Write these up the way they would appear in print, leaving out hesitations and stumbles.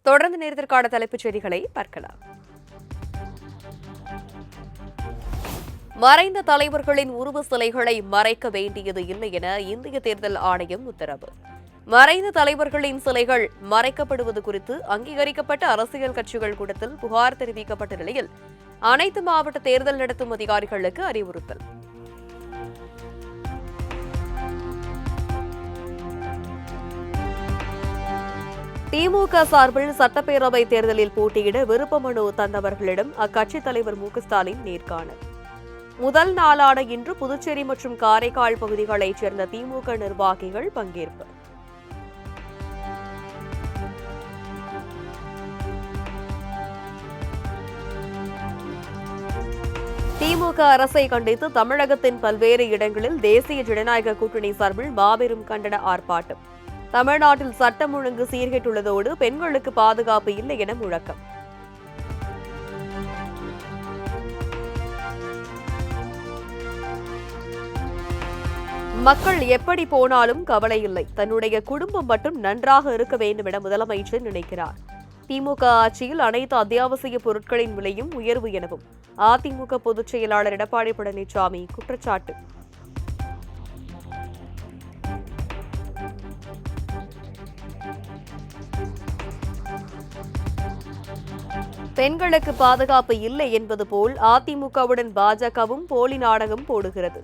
தொடர்ந்து நேரத்திற்கான தலைப்புச் செய்திகளை பார்க்கலாம். மறைந்த தலைவர்களின் உருவ சிலைகளை மறைக்க வேண்டியது இல்லை என இந்திய தேர்தல் ஆணையம் உத்தரவு. மறைந்த தலைவர்களின் சிலைகள் மறைக்கப்படுவது குறித்து அங்கீகரிக்கப்பட்ட அரசியல் கட்சிகள் கூட்டத்தில் புகார் தெரிவிக்கப்பட்ட நிலையில் அனைத்து மாவட்ட தேர்தல் நடத்தும் அதிகாரிகளுக்கு அறிவுறுத்தல். திமுக சார்பில் சட்டப்பேரவை தேர்தலில் போட்டியிட விருப்ப மனு தந்தவர்களிடம் அக்கட்சித் தலைவர் மு க ஸ்டாலின் நேர்காணல். முதல் நாளான இன்று புதுச்சேரி மற்றும் காரைக்கால் பகுதிகளைச் சேர்ந்த திமுக நிர்வாகிகள் பங்கேற்பு. திமுக அரசை கண்டித்து தமிழகத்தின் பல்வேறு இடங்களில் தேசிய ஜனநாயக கூட்டணி சார்பில் மாபெரும் கண்டன ஆர்ப்பாட்டம். தமிழ்நாட்டில் சட்டம் ஒழுங்கு சீர்கெட்டுள்ளதோடு பெண்களுக்கு பாதுகாப்பு இல்லை என முழக்கம். மக்கள் எப்படி போனாலும் கவலை இல்லை, தன்னுடைய குடும்பம் மட்டும் நன்றாக இருக்க வேண்டும் என முதலமைச்சர் நினைக்கிறார். திமுக ஆட்சியில் அனைத்து அத்தியாவசிய பொருட்களின் விலையும் உயர்வு எனவும் அதிமுக பொதுச் செயலாளர் எடப்பாடி பழனிசாமி குற்றச்சாட்டு. பெண்களுக்கு பாதுகாப்பு இல்லை என்பது போல் அதிமுகவுடன் பாஜகவும் போலி நாடகம் போடுகிறது.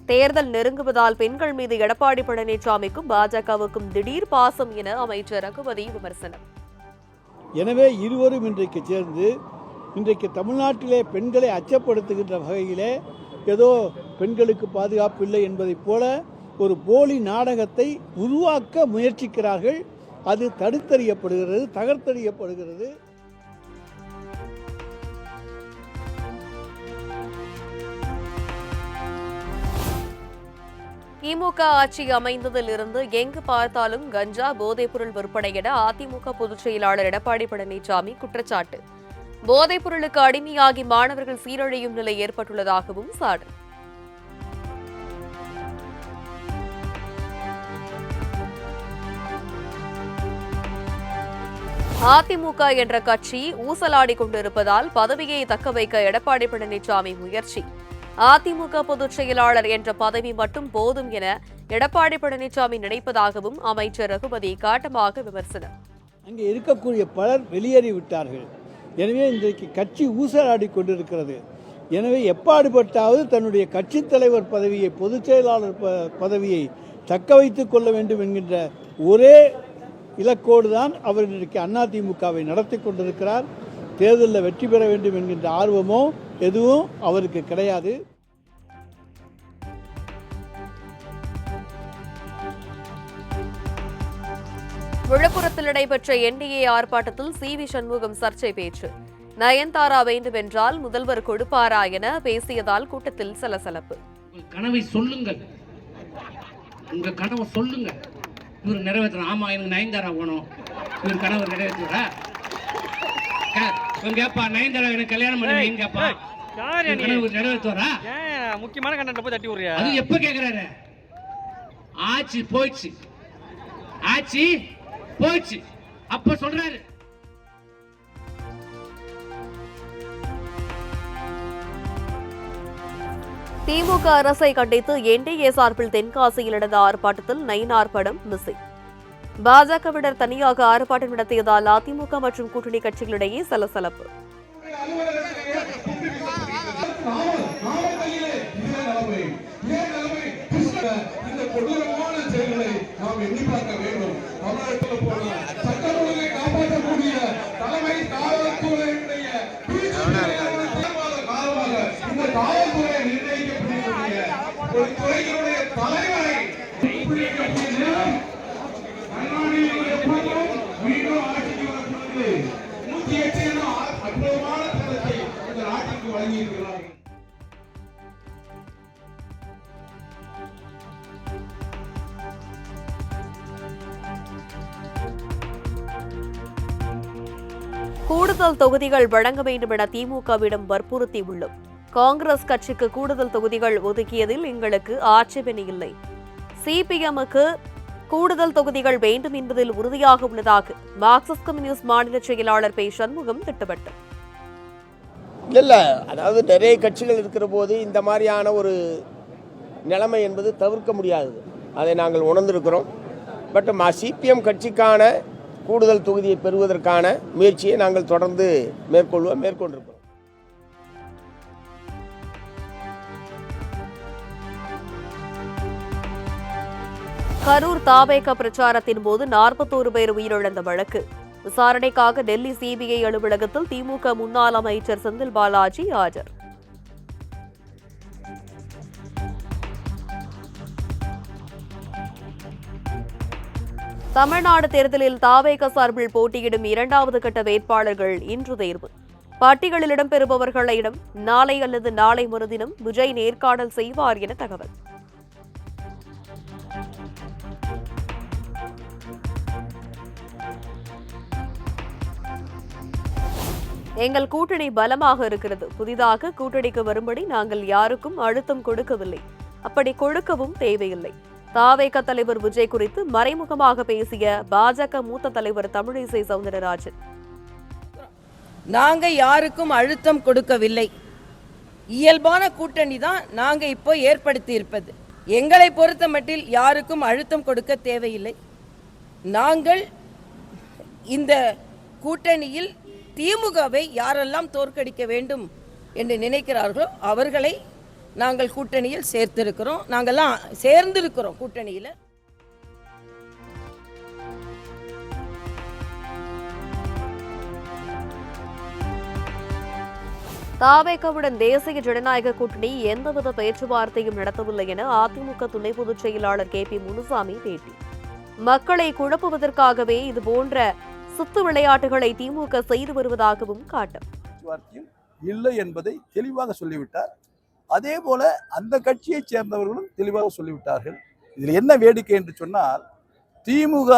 தேர்தல் நெருங்குவதால் பெண்கள் மீது எடப்பாடி பழனிசாமிக்கும் பாஜகவுக்கும் திடீர் பாசம் என அமைச்சர் ரகுபதி விமர்சனம். எனவே இருவரும் இன்றைக்கு சேர்ந்து இன்றைக்கு தமிழ்நாட்டிலே பெண்களை அச்சப்படுத்துகின்ற வகையிலே ஏதோ பெண்களுக்கு பாதுகாப்பு இல்லை என்பதைப் போல ஒரு போலி நாடகத்தை உருவாக்க முயற்சிக்கிறார்கள். அது தடுத்தறியப்படுகிறது, தகர்த்தறியப்படுகிறது. திமுக ஆட்சி அமைந்ததில் இருந்து எங்கு பார்த்தாலும் கஞ்சா போதைப்பொருள் விற்பனை என அதிமுக பொதுச் செயலாளர் எடப்பாடி பழனிசாமி குற்றச்சாட்டு. போதைப்பொருளுக்கு அடிமையாகி மாணவர்கள் சீரழியும் நிலை ஏற்பட்டுள்ளதாகவும் சாடல். அதிமுக என்ற கட்சி ஊசலாடி கொண்டிருப்பதால் பதவியை தக்கவைக்க எடப்பாடி பழனிசாமி முயற்சி. அதிமுக பொதுச் செயலாளர் என்ற பதவி மட்டும் போதும் என எடப்பாடி பழனிசாமி நினைப்பதாகவும் அமைச்சர் ரகுபதி காட்டமாக விமர்சனம். அங்கே இருக்கக்கூடிய பலர் வெளியேறிவிட்டார்கள். எனவே இன்றைக்கு கட்சி ஊசலாடி கொண்டிருக்கிறது. எனவே எப்பாடுபட்டாவது தன்னுடைய கட்சித் தலைவர் பதவியை, பொதுச் செயலாளர் பதவியை தக்க வைத்துக் கொள்ள வேண்டும் என்கின்ற ஒரே இலக்கோடு தான் அவர் இன்றைக்கு அதிமுகவை நடத்தி கொண்டிருக்கிறார். தேர்தலில் வெற்றி பெற வேண்டும் என்கின்ற ஆர்வமோ எதுவும் அவருக்கு கிடையாது. விழுப்புரத்தில் நடைபெற்ற என்டிஏ ஆர்ப்பாட்டத்தில் சி.வி. சண்முகம் சர்ச்சை பேச்சு. நயன்தாரா வேண்டும் என்றால் முதல்வர் கொடுப்பாரா என பேசியதால் கூட்டத்தில் சலசலப்பு. கனவை சொல்லுங்கள், உங்க கனவை சொல்லுங்க, இவர் நிறைவேற்ற. ஆமா, எனக்கு நயன்தாரா போனோம், இவர் கனவை நிறைவேற்றுறா. கேப்பா நயன்தாரா எனக்கு கல்யாணம் பண்ணுவீங்க கேப்பா, நிறைவேற்றுவாரா? முக்கியமான கண்டென்ட் போய் தட்டி விடுறியா? அது எப்ப கேக்குறாரு? ஆட்சி போயிடுச்சு, ஆட்சி போயிடுச்சு அப்ப சொல்றாரு. திமுக அரசை கண்டித்து என்டிஏ சார்பில் தென்காசியில் நடந்த ஆர்ப்பாட்டத்தில் நயினார் படம் மிஸ்ஸிங். பாஜகவினர் தனியாக ஆர்ப்பாட்டம் நடத்தியதால் அதிமுக மற்றும் கூட்டணி கட்சிகளிடையே சலசலப்பு. கூடுதல் தொகுதிகள் வழங்க வேண்டும் என திமுகவிடம் வற்புறுத்தியுள்ளோம். காங்கிரஸ் கட்சிக்கு கூடுதல் தொகுதிகள் ஒதுக்கியதில் எங்களுக்கு ஆட்சேபனை இல்லை. சிபிஎம்முக்கு கூடுதல் தொகுதிகள் வேண்டும் என்பதில் உறுதியாக உள்ளதாக மார்க்சிஸ்ட் கம்யூனிஸ்ட் மாநில செயலாளர் பே சண்முகம் திட்டவட்டம். இல்லை, அதாவது நிறைய கட்சிகள் இருக்கிற போது இந்த மாதிரியான ஒரு நிலைமை என்பது தவிர்க்க முடியாதது. அதை நாங்கள் உணர்ந்திருக்கிறோம். பட் சிபிஎம் கட்சிக்கான கூடுதல் தொகுதியை பெறுவதற்கான முயற்சியை நாங்கள் தொடர்ந்து மேற்கொண்டிருக்கிறோம். கரூர் தாவேக பிரச்சாரத்தின் போது 41 பேர் உயிரிழந்த வழக்கு விசாரணைக்காக டெல்லி சிபிஐ அலுவலகத்தில் திமுக முன்னாள் அமைச்சர் செந்தில் பாலாஜி ஆஜர். தமிழ்நாடு தேர்தலில் தாவேக சார்பில் போட்டியிடும் 2வது கட்ட வேட்பாளர்கள் இன்று தேர்வு. பட்டியலில் இடம்பெறுபவர்களிடம் நாளை அல்லது நாளை மறுதினம் விஜய் நேர்காணல் செய்வார் என தகவல். எங்கள் கூட்டணி பலமாக இருக்கிறது. புதிதாக கூட்டணிக்கு வரும்படி நாங்கள் யாருக்கும் அழுத்தம் கொடுக்கவில்லை. அப்படி கொடுக்கவும் தேவையில்லை. தாவேக தலைவர் விஜய் குறித்து மறைமுகமாக பேசிய பாஜக மூத்த தலைவர் தமிழிசை சவுந்தரராஜன், நாங்க யாருக்கும் அழுத்தம் கொடுக்கவில்லை. இயல்பான கூட்டணி தான் நாங்க இப்போ ஏற்படுத்தி இருப்பது. எங்களை பொறுத்த மட்டில் யாருக்கும் அழுத்தம் கொடுக்க தேவையில்லை. நாங்கள் இந்த கூட்டணியில் திமுகவை யாரெல்லாம் தோற்கடிக்க வேண்டும் என்று நினைக்கிறார்களோ அவர்களை நாங்கள் கூட்டணியில் சேர்த்திருக்கிறோம். நாங்கள்லாம் சேர்ந்திருக்கிறோம் கூட்டணியில். தாவேகவுடன் தேசிய ஜனநாயக கூட்டணி எந்தவித பேச்சுவார்த்தையும் நடத்தவில்லை என அதிமுக துணை பொதுச் செயலாளர் KP முனுசாமி பேட்டி. மக்களை குழப்புவதற்காகவே இதுபோன்ற சுத்து விளையாட்டுகளை திமுக செய்து வருவதாகவும் காட்டும். இல்லை என்பதை தெளிவாக சொல்லிவிட்டார். அதே போல அந்த கட்சியைச் சேர்ந்தவர்களும் தெளிவாக சொல்லிவிட்டார்கள். இதில் என்ன வேடிக்கை என்று சொன்னால், திமுக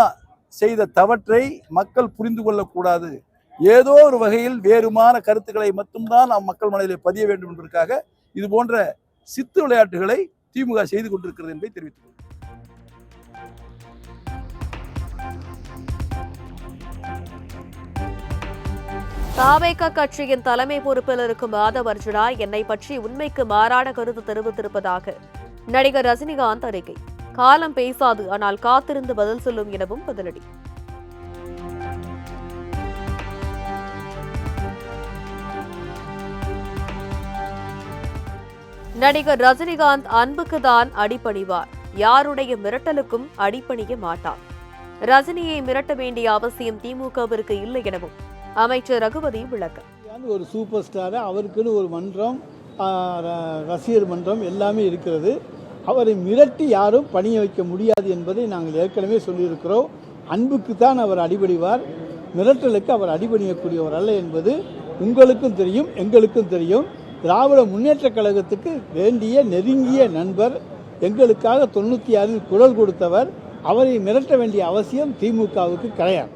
செய்த தவற்றை மக்கள் புரிந்து கொள்ளக்கூடாது, ஏதோ ஒரு வகையில் வேறுமான கருத்துக்களை மட்டும்தான் மக்கள் மனதிலே பதிய வேண்டும் என்பதற்காக இது போன்ற சித்து விளையாட்டுகளை திமுக செய்து கொண்டிருக்கிறது என்பதை தெரிவித்துக் கொள்கிறேன். தாவேக கட்சியின் தலைமை பொறுப்பில் இருக்கும் மாதவ் அர்ஜுனா என்னை பற்றி உண்மைக்கு மாறான கருத்து தெரிவித்திருப்பதாக நடிகர் ரஜினிகாந்த் அறிக்கை. காலம் பேசாது, ஆனால் காத்திருந்து பதில் சொல்லும் எனவும் பதிலடி. நடிகர் ரஜினிகாந்த் அன்புக்கு தான் அடிபணிவார், யாருடைய மிரட்டலுக்கும் அடிபணிய மாட்டார். ரஜினியை மிரட்ட வேண்டிய அவசியம் திமுகவிற்கு இல்லை எனவும் அமைச்சர் ரகுபதி விளக்கம். ஒரு சூப்பர் ஸ்டார், அவருக்குன்னு ஒரு மன்றம், ரசிகர் மன்றம் எல்லாமே இருக்கிறது. அவரை மிரட்டி யாரும் பணிய வைக்க முடியாது என்பதை நாங்கள் ஏற்கனவே சொல்லியிருக்கிறோம். அன்புக்கு தான் அவர் அடிபணிவார், மிரட்டலுக்கு அவர் அடிபணியக்கூடியவர் அல்ல என்பது உங்களுக்கும் தெரியும், எங்களுக்கும் தெரியும். திராவிட முன்னேற்றக் கழகத்துக்கு வேண்டிய நெருங்கிய நண்பர், எங்களுக்காக 96 குரல் கொடுத்தவர். அவரை மிரட்ட வேண்டிய அவசியம் திமுகவுக்கு கிடையாது.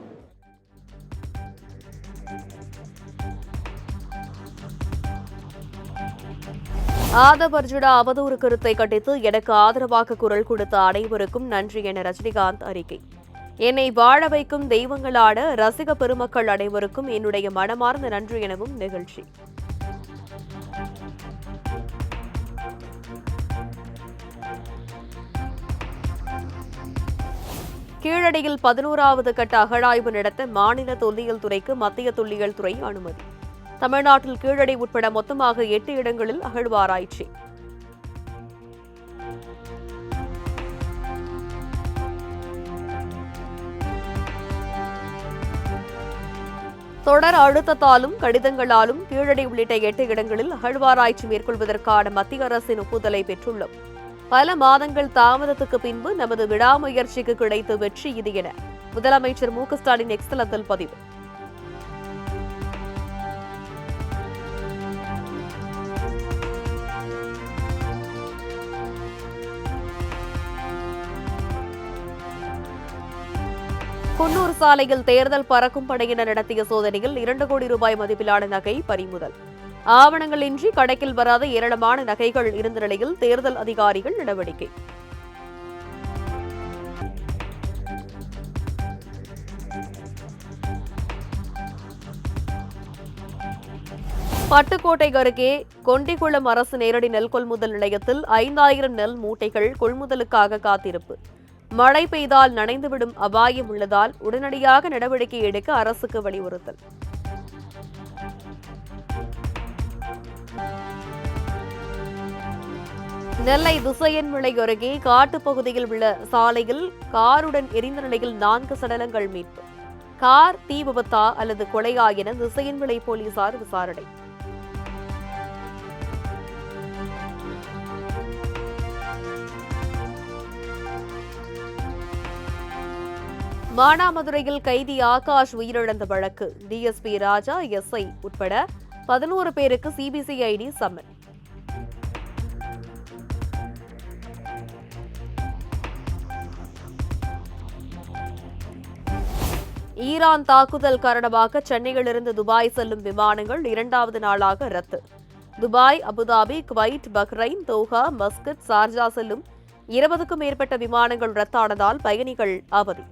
ஆதவ் அர்ஜுனா அவதூறு கருத்தை கண்டித்து எனக்கு ஆதரவாக குரல் கொடுத்த அனைவருக்கும் நன்றி என ரஜினிகாந்த் அறிக்கை. என்னை வாழ வைக்கும் தெய்வங்களான ரசிக பெருமக்கள் அனைவருக்கும் என்னுடைய மனமார்ந்த நன்றி எனவும் நிகழ்ச்சி. கீழடியில் 11வது கட்ட அகழாய்வு நடத்த மாநில தொல்லியல் துறைக்கு மத்திய தொல்லியல் துறை அனுமதி. தமிழ்நாட்டில் கீழடி உட்பட மொத்தமாக 8 இடங்களில் அகழ்வாராய்ச்சி. தொடர் அழுத்தத்தாலும் கடிதங்களாலும் கீழடி உள்ளிட்ட 8 இடங்களில் அகழ்வாராய்ச்சி மேற்கொள்வதற்கான மத்திய அரசின் ஒப்புதலை பெற்றுள்ளோம். பல மாதங்கள் தாமதத்துக்கு பின்பு நமது விடாமுயற்சிக்கு கிடைத்த வெற்றி இது என முதலமைச்சர் மு க ஸ்டாலின் எக்ஸ் தளத்தில் பதிவு. குன்னூர் சாலையில் தேர்தல் பறக்கும் படையினர் நடத்திய சோதனையில் 2 கோடி ரூபாய் மதிப்பிலான நகை பறிமுதல். ஆவணங்களின்றி கணக்கில் வராத ஏராளமான நகைகள் இருந்த நிலையில் தேர்தல் அதிகாரிகள் நடவடிக்கை. பட்டுக்கோட்டை அருகே கொண்டிக்குளம் அரசு நேரடி நெல் கொள்முதல் நிலையத்தில் 5000 நெல் மூட்டைகள் கொள்முதலுக்காக காத்திருப்பு. மழை பெய்தால் நனைந்துவிடும் அபாயம் உள்ளதால் உடனடியாக நடவடிக்கை எடுக்க அரசுக்கு வலியுறுத்தல். நெல்லை திசையன்விளை அருகே காட்டுப்பகுதியில் உள்ள சாலையில் காருடன் எரிந்த நிலையில் 4 சடலங்கள் மீட்பு. கார் தீ விபத்தா அல்லது கொலையா என திசையன்விளை போலீசார் விசாரணை. மானாமதுரையில் கைதி ஆகாஷ் உயிரிழந்த வழக்கு டிஎஸ்பி ராஜா, எஸ்ஐ உட்பட 11 பேருக்கு சிபிசிஐடி சம்மன். ஈரான் தாக்குதல் காரணமாக சென்னையிலிருந்து துபாய் செல்லும் விமானங்கள் 2வது நாளாக ரத்து. Dubai, Abu Dhabi, Kuwait, Bahrain, Doha, Muscat, Sharjah செல்லும் 20க்கும் மேற்பட்ட விமானங்கள் ரத்தானதால் பயணிகள் அவதி.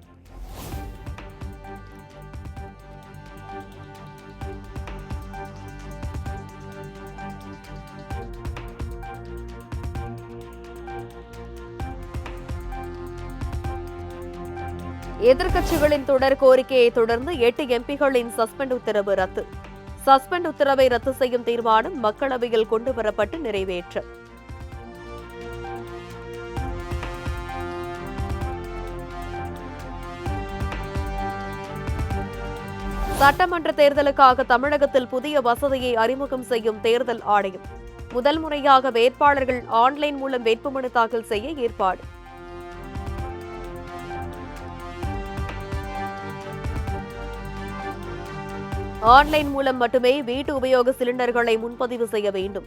எதிர்க்கட்சிகளின் தொடர் கோரிக்கையை தொடர்ந்து 8 எம்பிகளின் சஸ்பெண்ட் உத்தரவு ரத்து. சஸ்பெண்ட் உத்தரவை ரத்து செய்யும் தீர்மானம் மக்களவையில் கொண்டுவரப்பட்டு நிறைவேற்றம். சட்டமன்ற தேர்தலுக்காக தமிழகத்தில் புதிய வசதியை அறிமுகம் செய்யும் தேர்தல் ஆணையம். முதல் முறையாக வேட்பாளர்கள் ஆன்லைன் மூலம் வேட்புமனு தாக்கல் செய்ய ஏற்பாடு. ஆன்லைன் மூலம் மட்டுமே வீட்டு உபயோக சிலிண்டர்களை முன்பதிவு செய்ய வேண்டும்.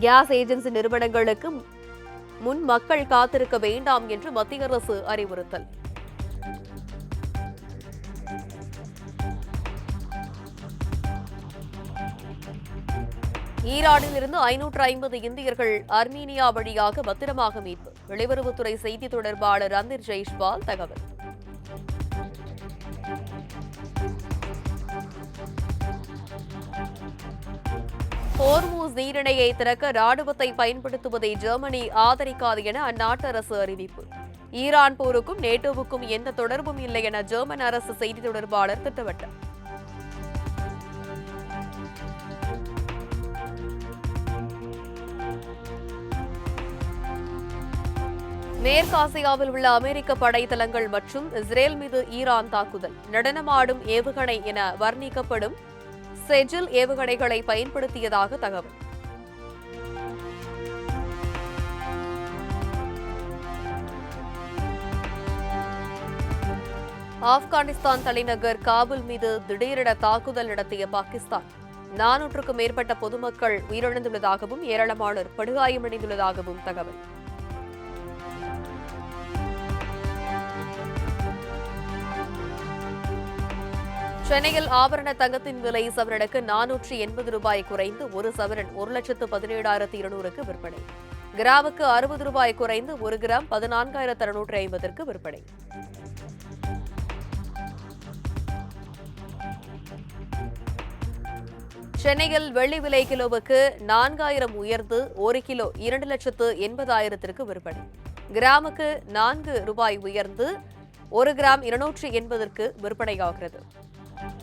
கேஸ் ஏஜென்சி நிறுவனங்களுக்கு முன் மக்கள் காத்திருக்க வேண்டாம் என்று மத்திய அரசு அறிவுறுத்தல். ஈரானில் இருந்து 550 இந்தியர்கள் அர்மீனியா வழியாக பத்திரமாக மீட்பு. வெளியுறவுத்துறை செய்தி தொடர்பாளர் ரந்தீர் ஜெய்ஷ்வால் தகவல். ஹோர்மூஸ் நீரிணையை திறக்க ராணுவத்தை பயன்படுத்துவதை ஜெர்மனி ஆதரிக்காது என அந்நாட்டு அரசு அறிவிப்பு. ஈரான் போருக்கும் நேட்டோவுக்கும் எந்த தொடர்பும் இல்லை என ஜெர்மன் அரசு செய்தி தொடர்பாளர் திட்டவட்டம். மேற்காசியாவில் உள்ள அமெரிக்க படைத்தளங்கள் மற்றும் இஸ்ரேல் மீது ஈரான் தாக்குதல். நடனமாடும் ஏவுகணை என வர்ணிக்கப்படும் செஜில் ஏவுகணைகளை பயன்படுத்தியதாக தகவல். ஆப்கானிஸ்தான் தலைநகர் காபூல் மீது திடீரென தாக்குதல் நடத்திய பாகிஸ்தான். 400க்கும் மேற்பட்ட பொதுமக்கள் உயிரிழந்துள்ளதாகவும் ஏராளமானோர் படுகாயமடைந்துள்ளதாகவும் தகவல். சென்னையில் ஆபரண தங்கத்தின் விலை சவரனுக்கு 480 ரூபாய் குறைந்து 1 சவரன் 1,17,200க்கு விற்பனை. கிராமுக்கு 60 ரூபாய் குறைந்து 1 கிராம் 14,650க்கு விற்பனை. சென்னையில் வெள்ளி விலை கிலோவுக்கு 4000 உயர்ந்து 1 கிலோ 2,80,000க்கு விற்பனை. கிராமுக்கு 4 ரூபாய் உயர்ந்து 1 கிராம் 280க்கு விற்பனையாகிறது.